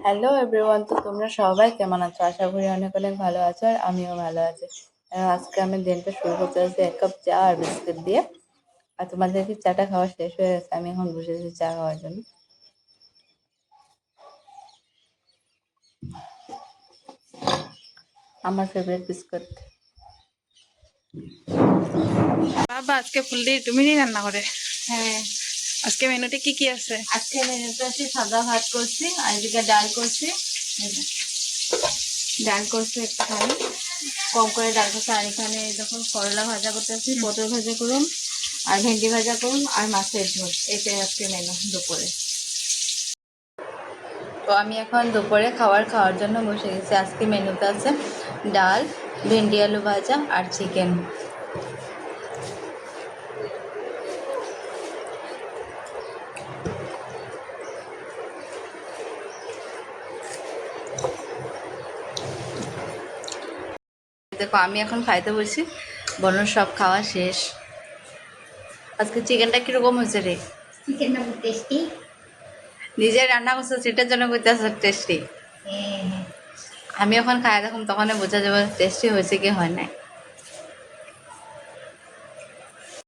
Hello everyone, তো তোমরা সবাই কেমন আছো? আশা করি অনেক অনেক ভালো আছো, আর আমিও ভালো আছি। আজকে আমি দিনটা শুরু করতে যাচ্ছি 1 কাপ চা আর বিস্কুট দিয়ে। আর তোমাদের কি চাটা খাওয়া শেষ হয়ে গেছে? আমি এখন বসেছি চা খাওয়ার জন্য। আমার ফেভারিট বিস্কুট। বাবা আজকে ফুললি তুমি নি রান্না করে? হ্যাঁ, আজকে মেনুতে কি কি আছে? আজকে মেনুতে আছে সাদা ভাত করছি, আর এদিকে ডাল করছি। ডাল করছি একটুখানি কম করে ডাল করছি, আর এখানে যখন করলা ভাজা করতেছি, পটল ভাজা করুন, আর ভেন্ডি ভাজা করুন, আর মাছের ঝোল। এটাই আজকে মেনু দুপুরে। তো আমি এখন দুপুরে খাওয়ার জন্য বসে গেছি। আজকে মেনুতে আছে ডাল, ভেন্ডি আলু ভাজা আর চিকেন। দেখো আমি এখন খাইতে বসছি, বোনের সব খাওয়া শেষ। আজকে চিকেনটা কিরকম হয়েছে রে? চিকেনটা খুব টেস্টি। নিজে রান্না করছো সেটার জন্য করতেছ টেস্টি। আমি এখন খাই দেখুন, তখন বোঝা যাবে টেস্টি হয়েছে কি হয় না।